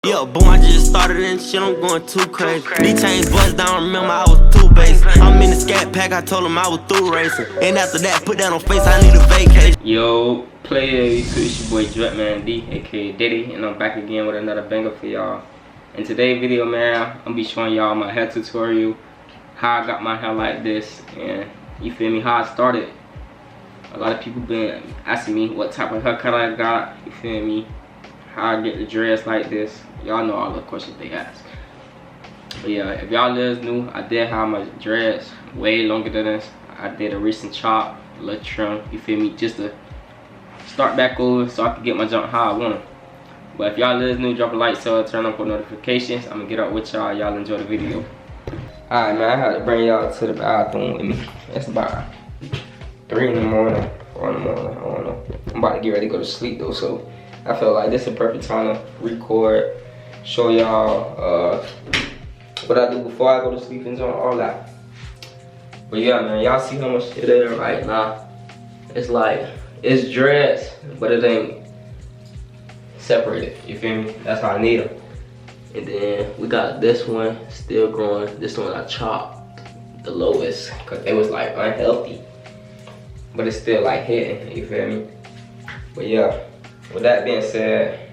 Yeah, boom, I just started and shit, I'm going too crazy. These chains bust down, remember I was too basic. I'm in the scat pack, I told him I was through racing. And after that, put that on face, I need a vacation. Yo, player, it's your boy Jwettmand D, aka Diddy, and I'm back again with another banger for y'all. In today's video, man, I'm gonna be showing y'all my hair tutorial, how I got my hair like this, and you feel me, how I started. A lot of people been asking me what type of haircut I got, you feel me, how I get the dreads like this. Y'all know all the questions they ask. But yeah, if y'all is new, I did have my dreads way longer than this. I did a recent chop, a little trim, you feel me, just to start back over so I can get my jump how I want them. But if y'all is new, drop a like, sub, turn on for notifications. I'm gonna get up with y'all. Y'all enjoy the video. Alright, man, I had to bring y'all to the bathroom with me. It's about 3 in the morning, 4 in the morning, I don't know. I'm about to get ready to go to sleep though, so I feel like this is a perfect time to record, show y'all what I do before I go to sleep and all that. But yeah, man, y'all see how much shit there right now. It's like, it's dreads, but it ain't separated, you feel me? That's how I need them. And then we got this one still growing. This one I chopped the lowest because it was like unhealthy, but it's still like hitting, you feel me? But yeah, with that being said,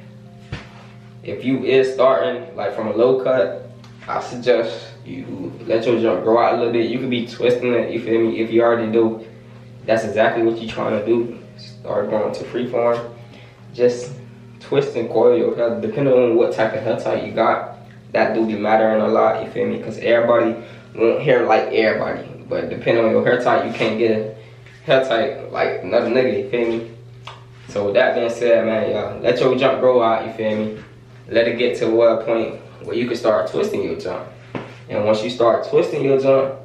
if you is starting like from a low cut, I suggest you let your jump grow out a little bit. You could be twisting it, you feel me? If you already do, that's exactly what you're trying to do. Start going to freeform. Just twist and coil your hair, depending on what type of hair type you got. That do be mattering a lot, you feel me? Because everybody want hair like everybody, but depending on your hair type, you can't get a hair type like another nigga, you feel me? So with that being said, man, y'all, let your jump grow out, you feel me? Let it get to a point where you can start twisting your jump. And once you start twisting your jump,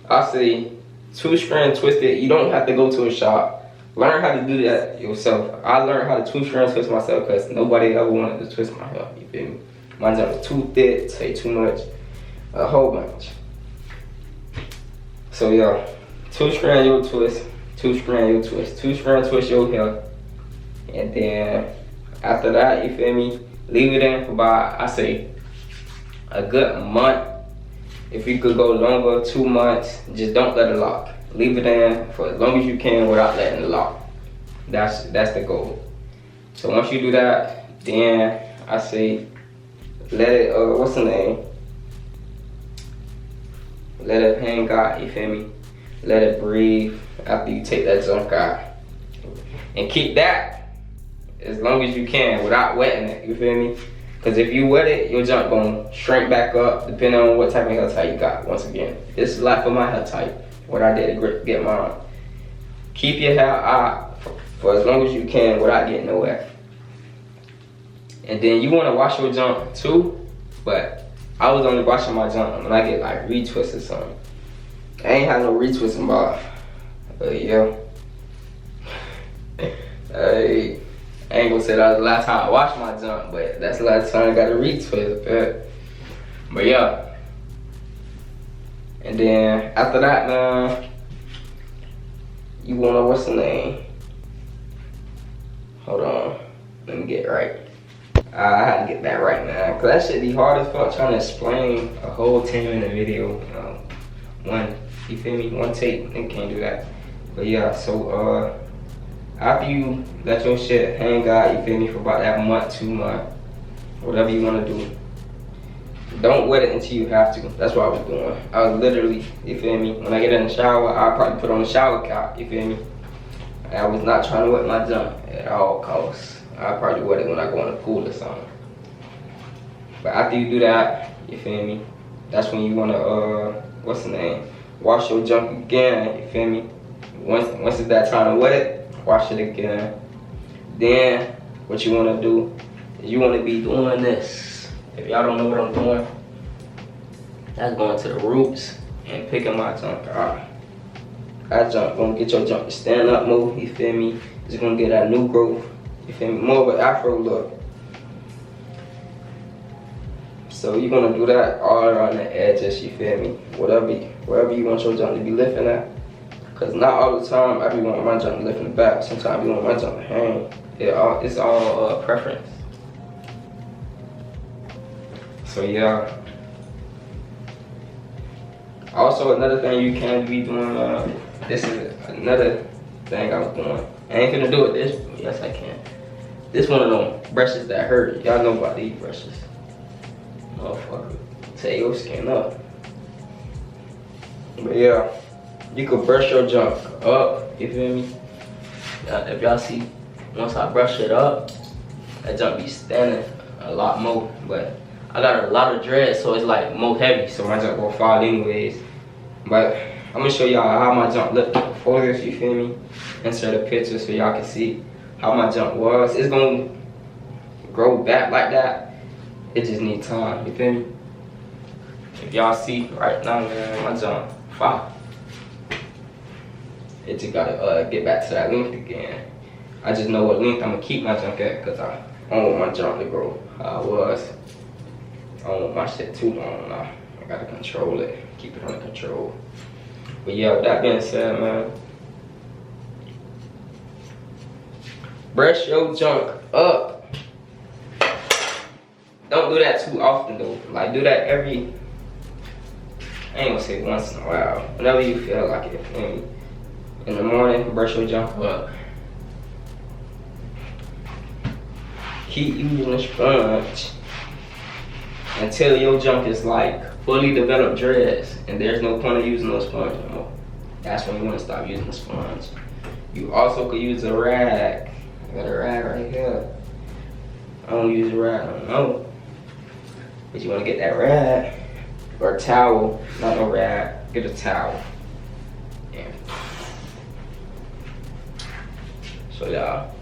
I say 2-strand twist it. You don't have to go to a shop. Learn how to do that yourself. I learned how to 2-strand twist myself because nobody ever wanted to twist my hair, you feel me? My jump is too thick, say too much, a whole bunch. So yeah, 2-strand your twist, 2-strand your twist, 2-strand twist your hair. And then after that, you feel me, leave it in for about, I say, a good month. If you could go longer, 2 months, just don't let it lock. Leave it in for as long as you can without letting it lock. That's the goal. So once you do that, then I say, let it, what's the name? Let it hang out, you feel me? Let it breathe after you take that junk out. And keep that as long as you can without wetting it, you feel me? Because if you wet it, your junk gonna shrink back up depending on what type of hair type you got. Once again, this is like for my hair type, what I did to get mine. Keep your hair out for as long as you can without getting no wet. And then you wanna wash your junk too, but I was only washing my junk when I get like retwist or something. I ain't had no retwisting bar, but yeah. Hey. I ain't gonna say that was the last time I washed my junk, but that's the last time I got a retwist, but yeah. And then after that, man, you wanna, what's the name? Hold on, let me get it right. I had to get that right, man, cause that shit be hard as fuck trying to explain a whole 10-minute video. You feel me? One take, and can't do that. But yeah, so after you let your shit hang out, you feel me, for about that month, 2 months, whatever you want to do, don't wet it until you have to. That's what I was doing. I was literally, you feel me, when I get in the shower, I'll probably put on the shower cap, you feel me? I was not trying to wet my junk at all costs. I'll probably wet it when I go in the pool or something. But after you do that, you feel me, that's when you want to, what's the name, wash your junk again, you feel me? Once it's that time to wet it, wash it again. Then what you want to do is you want to be doing this. If y'all don't know what I'm doing, that's going to the roots and picking my junk out. That junk gonna get your junk to stand up more, you feel me? It's gonna get that new growth, you feel me? More of an Afro look. So you're gonna do that all around the edges, you feel me? Wherever you want your junk to be lifting at. Cause not all the time I be wanting my jump to lift in the back. Sometimes you want my jump to hang. It's all preference. So yeah. Also, another thing you can be doing, this is another thing I was doing. I ain't finna do it this, but yes I can. This one of them brushes that hurt. Y'all know about these brushes. Motherfucker, tear your skin up. But yeah, you could brush your junk up, you feel me? If y'all see, once I brush it up, that junk be standing a lot more. But I got a lot of dreads, so it's like more heavy, so my junk will fall anyways. But I'm gonna show y'all how my junk looked before this, you feel me? Insert a picture so y'all can see how my junk was. It's gonna grow back like that. It just needs time, you feel me? If y'all see right now, man, my junk fire. It just gotta get back to that length again. I just know what length I'm gonna keep my junk at, cause I don't want my junk to grow how it was. I don't want my shit too long now. I gotta control it, keep it under control. But yeah, with that being said, man, brush your junk up. Don't do that too often though. Like do that every, I ain't gonna say once in a while, whenever you feel like it. And in the morning, brush your junk up. Keep using the sponge until your junk is like fully developed dreads, and there's no point of using no sponge no more. That's when you want to stop using the sponge. You also could use a rag. I got a rag right here. I don't use a rag, I don't know. But you want to get that rag or a towel, not a rag. Get a towel. And so y'all,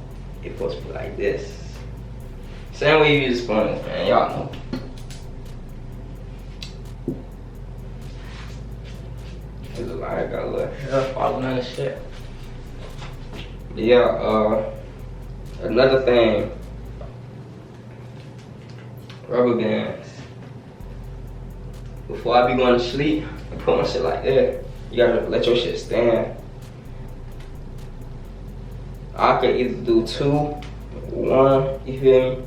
it's supposed to be like this. Same way you use a sponge, man. Y'all know. There's a lot. I got a little hair falling on this shit. But yeah, another thing, rubber bands. Before I be going to sleep, I put my shit like that. You gotta let your shit stand. I could either do 2, 1, you feel me?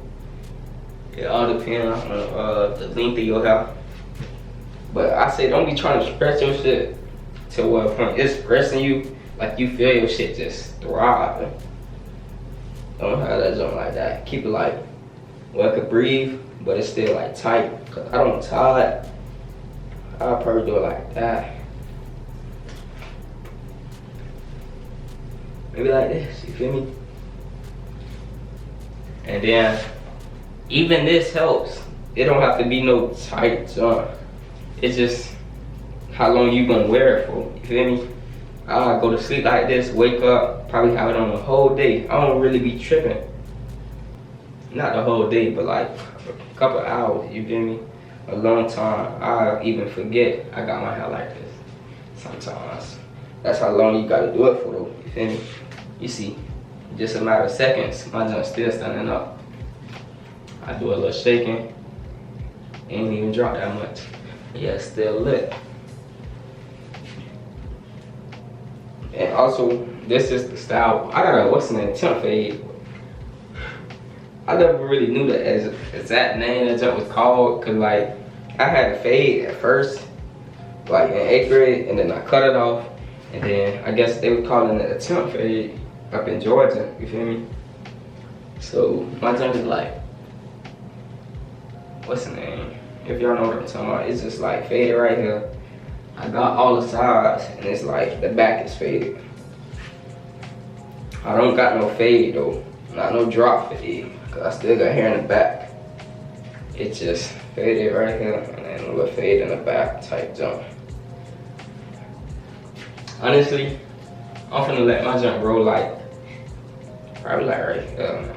It all depends on the length of your hair. But I say don't be trying to stretch your shit to what point it's pressing you, like you feel your shit just throbbing. Don't have that jump like that. Keep it like, well, it could breathe, but it's still like tight. Cause I don't tie it. I'll probably do it like that. Maybe like this, you feel me? And then, even this helps. It don't have to be no tight jump. It's just how long you gonna wear it for, you feel me? I'll go to sleep like this, wake up, probably have it on the whole day. I don't really be tripping. Not the whole day, but like a couple hours, you feel me? A long time. I even forget I got my hair like this sometimes. That's how long you gotta do it for though, you feel me? You see, just a matter of seconds, my jump's still standing up. I do a little shaking, ain't even drop that much. Yeah, it's still lit. And also, this is the style. I got a, what's the name, temp fade. I never really knew the exact name that jump was called, cause like, I had a fade at first, like in 8th grade, and then I cut it off, and then I guess they were calling it a temp fade up in Georgia, you feel me? So, my jump is like, what's the name? If y'all know what I'm talking about, it's just like faded right here. I got all the sides, and it's like the back is faded. I don't got no fade though, not no drop fade, cause I still got hair in the back. It's just faded right here, and then a little fade in the back type jump. Honestly, I'm finna let my jump grow like, probably like right here.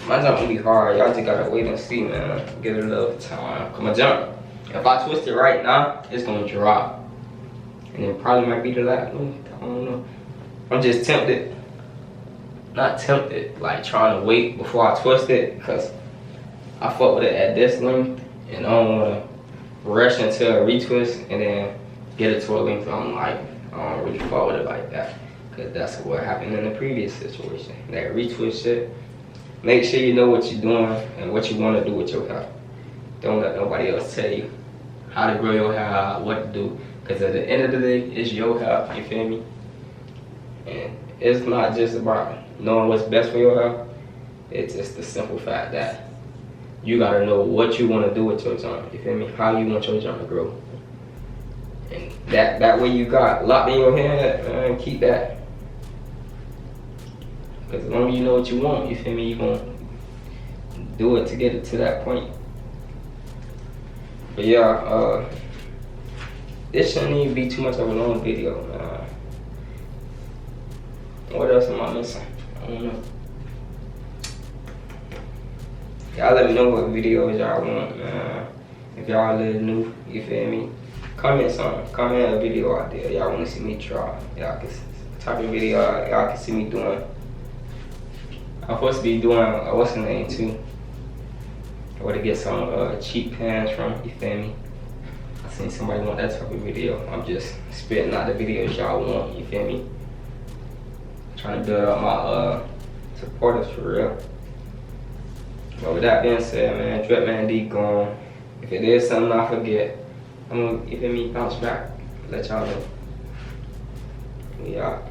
My jump gonna be hard. Y'all just gotta wait and see, man. Give it a little time. Cause my jump, if I twist it right now, it's gonna drop. And it probably might be the last one. I don't know. I'm just tempted. Not tempted, like trying to wait before I twist it, cause I fuck with it at this length, and I don't wanna rush into a retwist and then get it to a length I'm like, I don't really fuck with it like that. Cause that's what happened in the previous situation. That retwist shit. Make sure you know what you're doing and what you want to do with your hair. Don't let nobody else tell you how to grow your hair out, what to do. Because at the end of the day, it's your hair, you feel me? And it's not just about knowing what's best for your hair. It's just the simple fact that you gotta know what you want to do with your joint, you feel me? How you want your joint to grow. And that way you got locked in your head, man, keep that. Because as long as you know what you want, you feel me, you gonna do it to get it to that point. But yeah, this shouldn't even be too much of a long video, man. What else am I missing? I don't know. Y'all let me know what videos y'all want, man. If y'all live new, you feel me? Comment something. Comment a video out there y'all want to see me try. Y'all can type of video y'all can see me doing. I'm supposed to be doing what's the name too? Or to get some cheap pans from, you feel me? I seen somebody want that type of video. I'm just spitting out the videos y'all want, you feel me? Trying to build up my supporters for real. But with that being said, man, Jwettmand D gone. If it is something I forget, I'm gonna, you feel me, bounce back. Let y'all know. We out.